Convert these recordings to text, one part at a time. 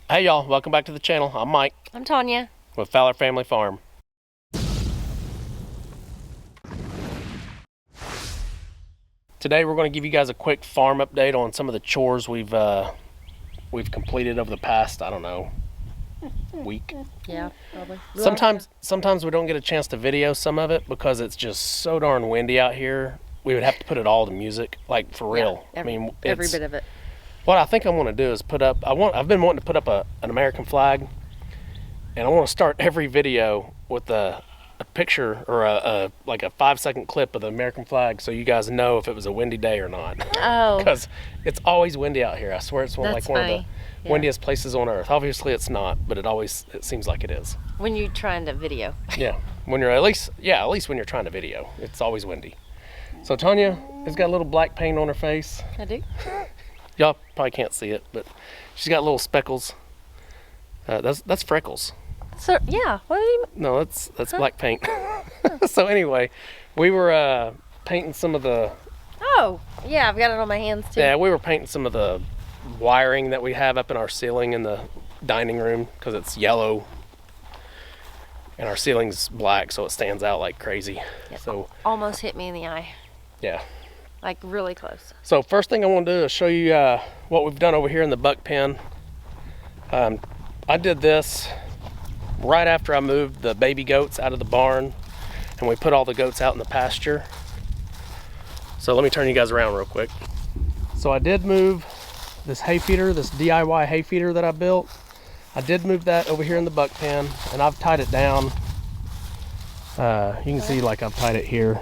Hey y'all, welcome back to the channel. I'm Mike. I'm Tanya. With Fowler Family Farm. Today we're going to give you guys a quick farm update on some of the chores we've completed over the past, I don't know, week. Yeah, probably. Sometimes we don't get a chance to video some of it because it's just so darn windy out here. We would have to put it all to music, like for real. Every bit of it. What I think I want to do is I've been wanting to put up an American flag, and I want to start every video with a picture or like a 5-second clip of the American flag, so you guys know if it was a windy day or not. Oh. Because it's always windy out here. I swear it's one of the windiest places on earth. Obviously it's not, but it seems like it is. When you're trying to video. Yeah, at least when you're trying to video, it's always windy. So Tanya has got a little black paint on her face. I do. Y'all probably can't see it, but she's got little speckles. That's freckles. So yeah, what do you mean? No, that's black paint. So anyway, we were painting some of the. Oh yeah, I've got it on my hands too. Yeah, we were painting some of the wiring that we have up in our ceiling in the dining room because it's yellow, and our ceiling's black, so it stands out like crazy. Yep. So almost hit me in the eye. Yeah. Like really close. So first thing I want to do is show you what we've done over here in the buck pen. I did this right after I moved the baby goats out of the barn, and we put all the goats out in the pasture. So let me turn you guys around real quick. So I did move this hay feeder, this DIY hay feeder that I built. I did move that over here in the buck pen, and I've tied it down. You can see like I've tied it here.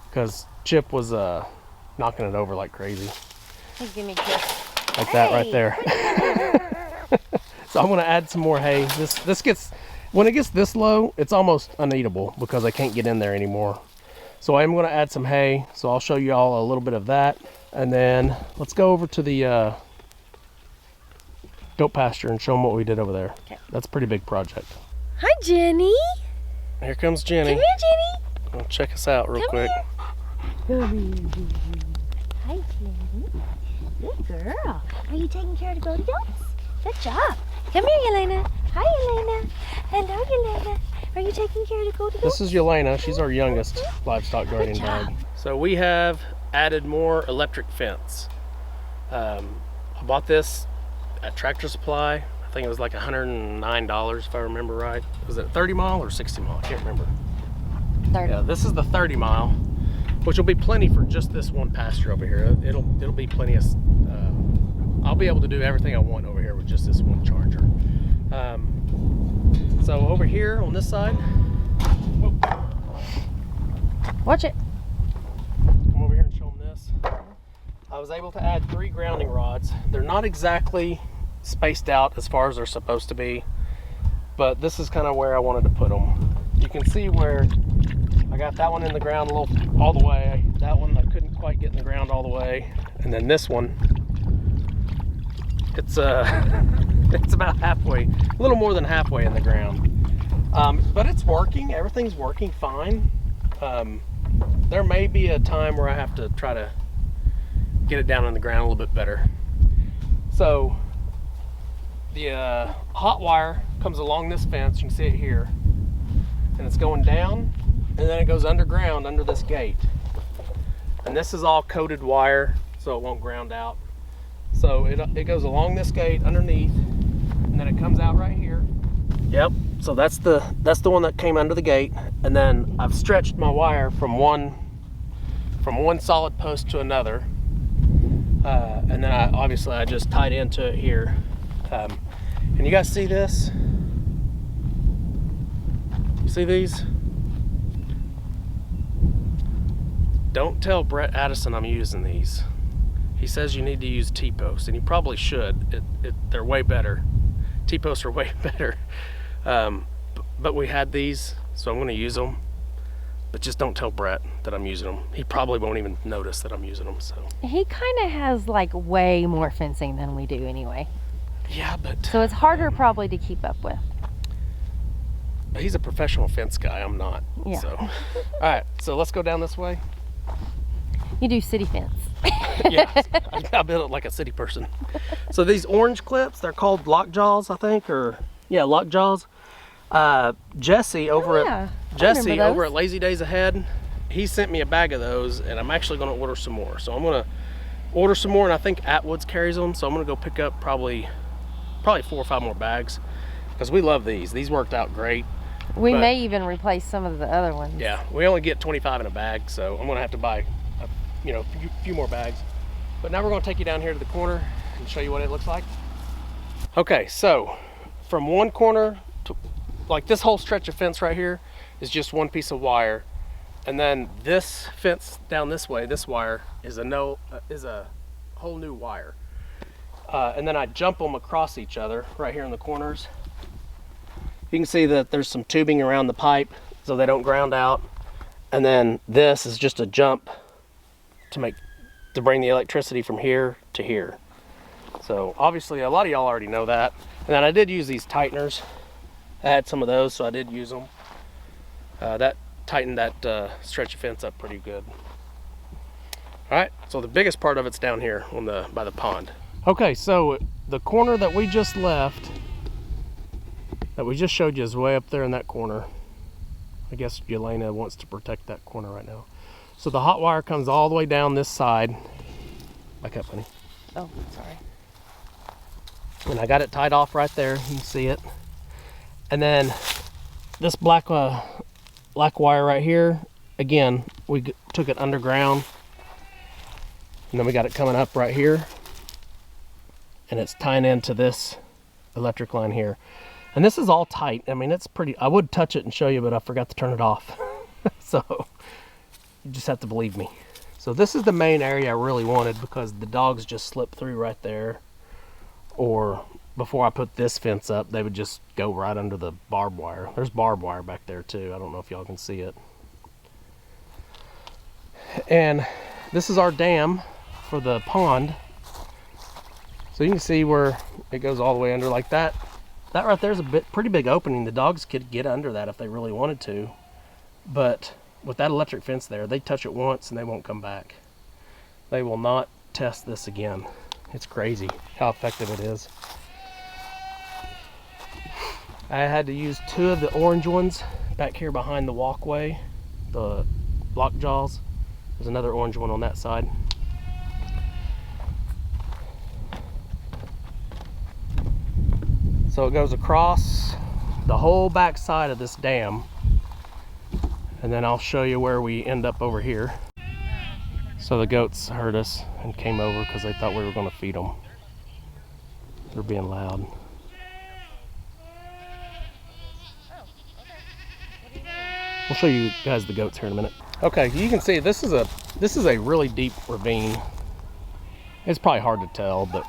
Because Chip was knocking it over like crazy. Hey, give me a kiss. Like that right there. So I'm gonna add some more hay. This gets, when it gets this low, it's almost uneatable because I can't get in there anymore. So I'm gonna add some hay. So I'll show you all a little bit of that. And then let's go over to the goat pasture and show them what we did over there. Okay. That's a pretty big project. Hi, Jenny. Here comes Jenny. Come here, Jenny. Well, check us out real quick. Come here. Hi, Jenny. Good girl. Are you taking care of the goat goats? Good job. Come here, Yelena. Hi, Yelena. Hello, Yelena. Are you taking care of the goat goats? This is Yelena. She's our youngest livestock guardian dog. So we have added more electric fence. I bought this at Tractor Supply. I think it was like $109 if I remember right. Was it 30 mile or 60 mile? I can't remember. 30. Yeah, this is the 30 mile, which will be plenty for just this one pasture over here. It'll be plenty of. I'll be able to do everything I want over here with just this one charger. So over here on this side, Watch it. come over here and show them this. I was able to add 3 grounding rods. They're not exactly spaced out as far as they're supposed to be, but this is kind of where I wanted to put them. You can see where I got that one in the ground all the way. That one I couldn't quite get in the ground all the way, and then this one, it's it's about halfway, a little more than halfway in the ground. But it's working. Everything's working fine. There may be a time where I have to try to get it down in the ground a little bit better. So the hot wire comes along this fence. You can see it here, and it's going down, and then it goes underground under this gate. And this is all coated wire, so it won't ground out. So it goes along this gate underneath, and then it comes out right here. Yep. So that's the one that came under the gate, and then I've stretched my wire from one solid post to another, and then I just tied into it here. And you guys see this? You see these? Don't tell Brett Addison I'm using these. He says you need to use T-posts, and you probably should. They're way better. T-posts are way better. But we had these, so I'm going to use them. But just don't tell Brett that I'm using them. He probably won't even notice that I'm using them. So He kind of has like way more fencing than we do anyway. yeah, but So it's harder probably to keep up with. he's a professional fence guy. I'm not. Yeah. So all right, so let's go down this way. You do city fence. Yeah, I built it like a city person. So these orange clips, they're called lockjaws, I think, or yeah, lockjaws. Jesse over at Lazy Days Ahead, he sent me a bag of those, and I'm actually going to order some more. So I'm going to order some more, and I think Atwood's carries them. So I'm going to go pick up probably 4 or 5 more bags because we love these. These worked out great. We may even replace some of the other ones. Yeah, we only get 25 in a bag, so I'm going to have to buy a few more bags. But now we're going to take you down here to the corner and show you what it looks like. Okay, so from one corner to like this whole stretch of fence right here is just one piece of wire, and then this fence down this way, this wire is a whole new wire, and then I jump them across each other right here in the corners. You can see that there's some tubing around the pipe so they don't ground out, and then this is just a jump to bring the electricity from here to here. So obviously a lot of y'all already know that. And then I did use these tighteners. I had some of those, so I did use them. That tightened that stretch of fence up pretty good. All right, so the biggest part of it's down here by the pond. Okay, so the corner that we just left, that we just showed you, is way up there in that corner. I guess Yelena wants to protect that corner right now. So the hot wire comes all the way down this side. Back up, honey. Oh, sorry. And I got it tied off right there. You can see it. And then this black wire right here, again, we took it underground. And then we got it coming up right here. And it's tying into this electric line here. And this is all tight. I mean, it's pretty, I would touch it and show you, but I forgot to turn it off. So you just have to believe me. So this is the main area I really wanted because the dogs just slip through right there. Or before I put this fence up, they would just go right under the barbed wire. There's barbed wire back there too. I don't know if y'all can see it. And this is our dam for the pond. So you can see where it goes all the way under like that. That right there is a pretty big opening. The dogs could get under that if they really wanted to. But with that electric fence there, they touch it once and they won't come back. They will not test this again. It's crazy how effective it is. I had to use 2 of the orange ones back here behind the walkway, the lockjaws. There's another orange one on that side. So it goes across the whole back side of this dam. And then I'll show you where we end up over here. So the goats heard us and came over because they thought we were going to feed them. They're being loud. We'll show you guys the goats here in a minute. Okay, you can see this is a really deep ravine. It's probably hard to tell, but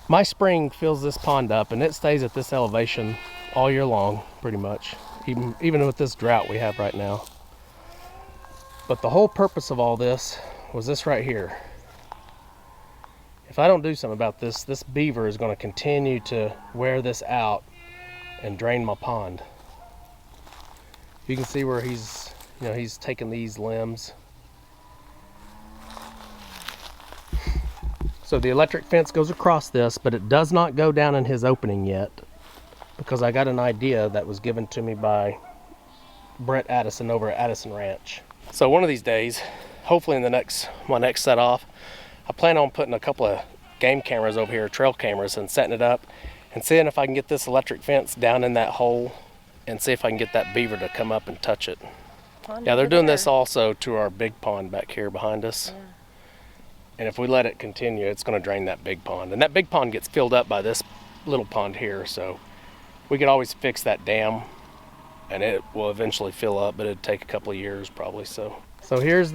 my spring fills this pond up and it stays at this elevation all year long, pretty much. Even with this drought we have right now. But the whole purpose of all this was this right here. If I don't do something about this, this beaver is going to continue to wear this out and drain my pond. You can see where he's taking these limbs. So the electric fence goes across this, but it does not go down in his opening yet, because I got an idea that was given to me by Brett Addison over at Addison Ranch. So one of these days, hopefully in my next set off, I plan on putting a couple of game cameras over here, trail cameras, and setting it up and seeing if I can get this electric fence down in that hole and see if I can get that beaver to come up and touch it. Yeah, they're doing this also to our big pond back here behind us. Yeah. And if we let it continue, it's going to drain that big pond. And that big pond gets filled up by this little pond here, so we could always fix that dam and it will eventually fill up, but it'd take a couple of years probably. So here's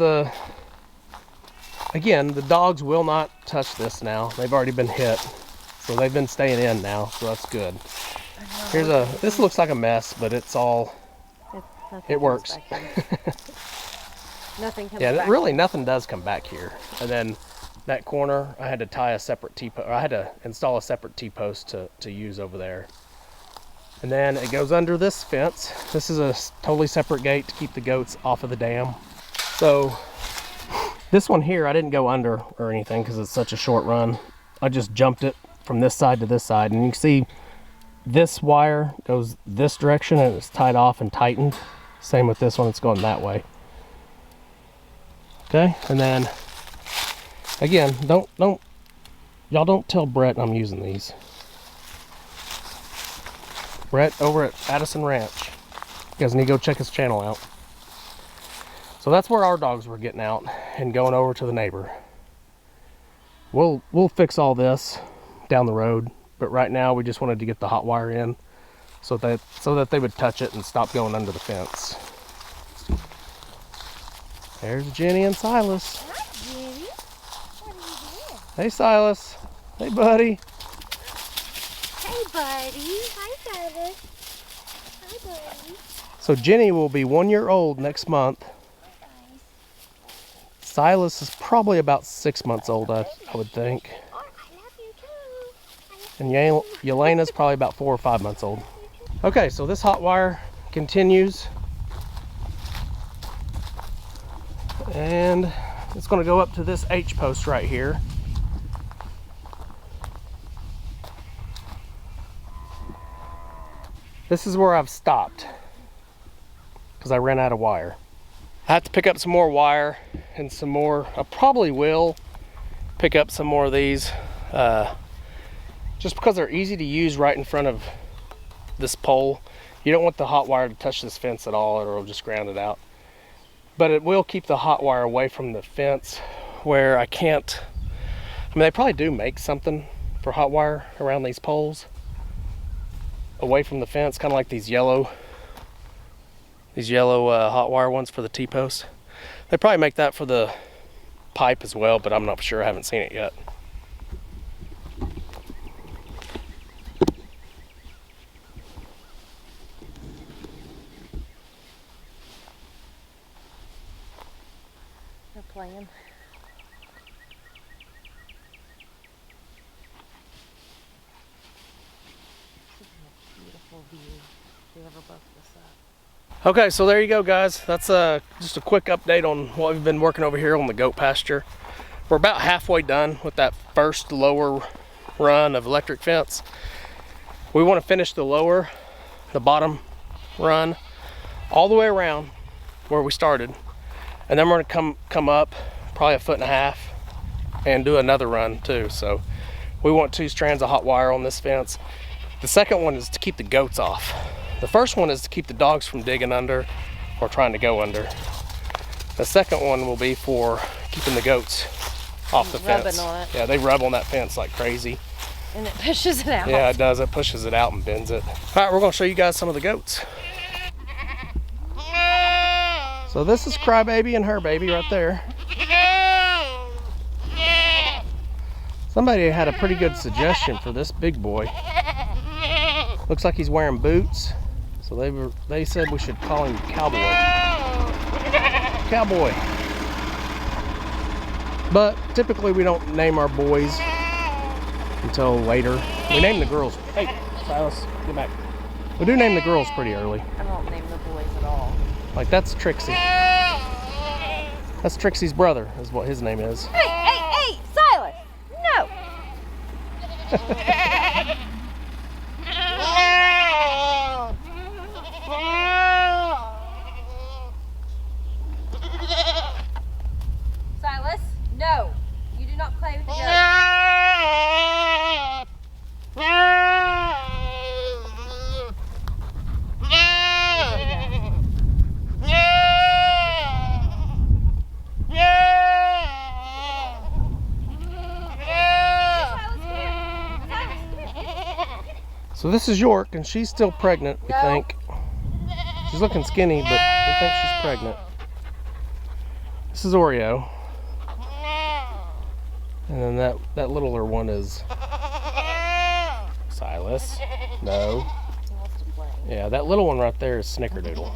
again, the dogs will not touch this now. They've already been hit, so they've been staying in now, so that's good. This looks like a mess, but it works. Nothing comes back. Yeah, really nothing does come back here. And then that corner, I had to tie a separate T-post, or I had to install a separate T-post to use over there. And then it goes under this fence. This is a totally separate gate to keep the goats off of the dam. So This one here, I didn't go under or anything because it's such a short run. I just jumped it from this side to this side, and you can see this wire goes this direction and it's tied off and tightened. Same with this one, it's going that way. Okay, and then again, y'all don't tell Brett I'm using these. Brett over at Addison Ranch. You guys need to go check his channel out. So that's where our dogs were getting out and going over to the neighbor. We'll fix all this down the road, but right now we just wanted to get the hot wire in so that they would touch it and stop going under the fence. There's Jenny and Silas. Hi, Jenny. What are you doing? Hey Silas. Hey buddy. Hey, buddy. Hi, Silas. Hi, buddy. So Jenny will be 1 year old next month. Silas is probably about 6 months old, I would think. Oh, I love you too. And Yelena's probably about 4 or 5 months old. Okay, so this hot wire continues. And it's going to go up to this H post right here. This is where I've stopped because I ran out of wire. I have to pick up some more wire and some more. I probably will pick up some more of these just because they're easy to use right in front of this pole. You don't want the hot wire to touch this fence at all, or it'll just ground it out. But it will keep the hot wire away from the fence where I can't. I mean, they probably do make something for hot wire around these poles away from the fence, kind of like these yellow hot wire ones for the T-post. They probably make that for the pipe as well, but I'm not sure. I haven't seen it yet. They're playing. Beautiful view. Whoever built this up. Okay, so there you go, guys. That's just a quick update on what we've been working over here on the goat pasture. We're about halfway done with that first lower run of electric fence. We want to finish the bottom run all the way around where we started, and then we're going to come up probably 1.5 feet and do another run too. So we want 2 strands of hot wire on this fence. The second one is to keep the goats off. The first one is to keep the dogs from digging under or trying to go under. The second one will be for keeping the goats off the fence. On it. Yeah, they rub on that fence like crazy. And it pushes it out. Yeah, it does. It pushes it out and bends it. All right, we're going to show you guys some of the goats. So this is Crybaby and her baby right there. Somebody had a pretty good suggestion for this big boy. Looks like he's wearing boots. So they said we should call him Cowboy. Cowboy. But typically we don't name our boys until later. We name the girls. Hey, Silas, get back. We do name the girls pretty early. I don't name the boys at all. Like that's Trixie. That's Trixie's brother, is what his name is. Hey, Silas! No! Silas, no. You do not play with the goat. So this is York, and she's still pregnant, we think. She's looking skinny, but we think she's pregnant. This is Oreo. And then that littler one is Silas. No. He wants to play. Yeah, that little one right there is Snickerdoodle.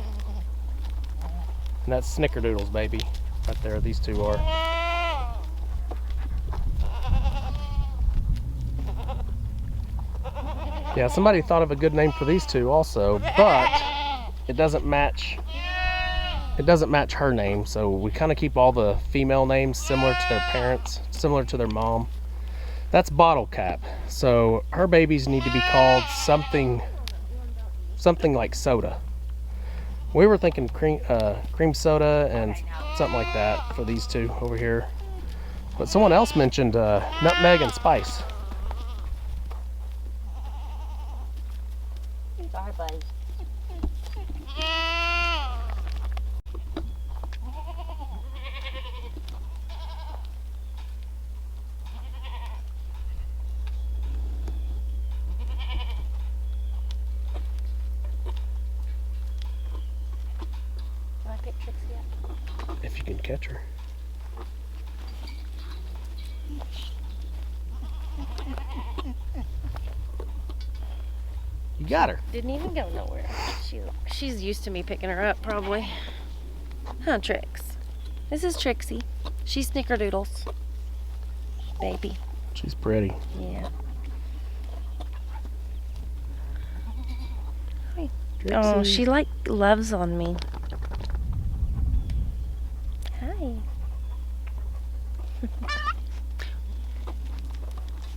And that's Snickerdoodle's baby. Right there, these two are. Yeah, somebody thought of a good name for these two also, but it doesn't match it doesn't match her name, so we kind of keep all the female names similar to their parents, similar to their mom. That's Bottle Cap. So her babies need to be called something like soda. We were thinking cream soda and something like that for these two over here. But someone else mentioned nutmeg and spice. Sorry, buddy. Can I pick Trixie up? If you can catch her. You got her. Didn't even go nowhere. She's used to me picking her up, probably. Huh, Trix? This is Trixie. She's Snickerdoodles. Baby. She's pretty. Yeah. Hi. Trixie. Oh, she like loves on me. Hi.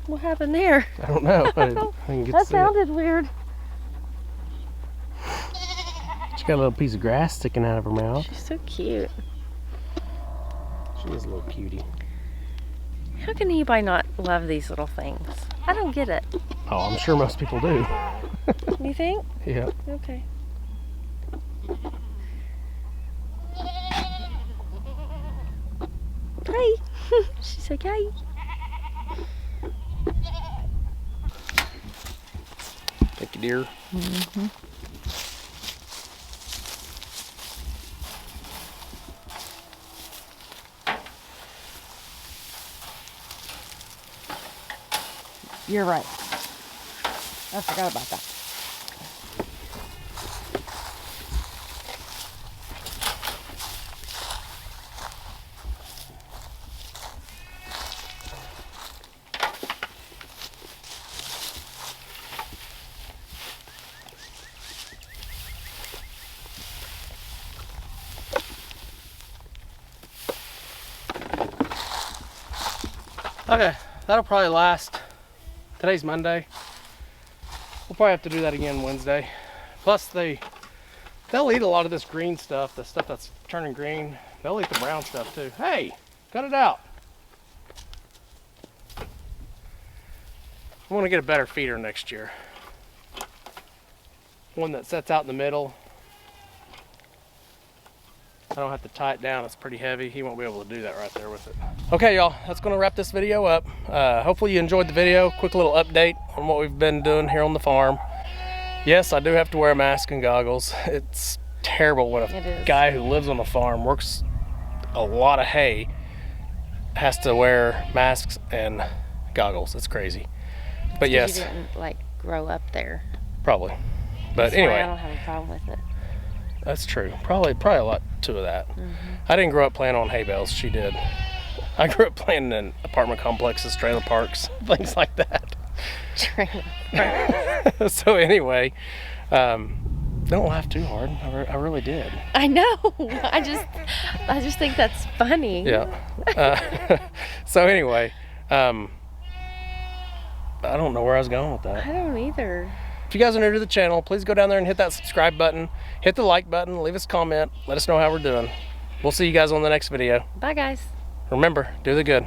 What happened there? I don't know. I didn't get to That see it. sounded weird. She got a little piece of grass sticking out of her mouth. She's so cute. She is a little cutie. How can anybody not love these little things? I don't get it. Oh, I'm sure most people do. You think? Yeah. Okay. Hi. She's like, hi. Thank you, dear. Mm-hmm. You're right. I forgot about that. Okay, that'll probably last. Today's Monday. We'll probably have to do that again Wednesday. Plus they'll eat a lot of this green stuff, the stuff that's turning green. They'll eat the brown stuff too. Hey, cut it out. I want to get a better feeder next year. One that sets out in the middle. I don't have to tie it down, it's pretty heavy. He won't be able to do that right there with it. Okay, y'all, that's gonna wrap this video up. Hopefully you enjoyed the video. Quick little update on what we've been doing here on the farm. Yes, I do have to wear a mask and goggles. It's terrible when a guy who lives on a farm, works a lot of hay, has to wear masks and goggles. It's crazy. But yes. You didn't like grow up there. Probably. But That's anyway. why I don't have a problem with it. That's true. Probably a lot to that. Mm-hmm. I didn't grow up playing on hay bales. She did. I grew up playing in apartment complexes, trailer parks, things like that. So anyway, don't laugh too hard. I really did. I know. I just think that's funny. Yeah. So anyway, I don't know where I was going with that. I don't either. If you guys are new to the channel, please go down there and hit that subscribe button, hit the like button, leave us a comment, let us know how we're doing. We'll see you guys on the next video. Bye, guys. Remember, do the good.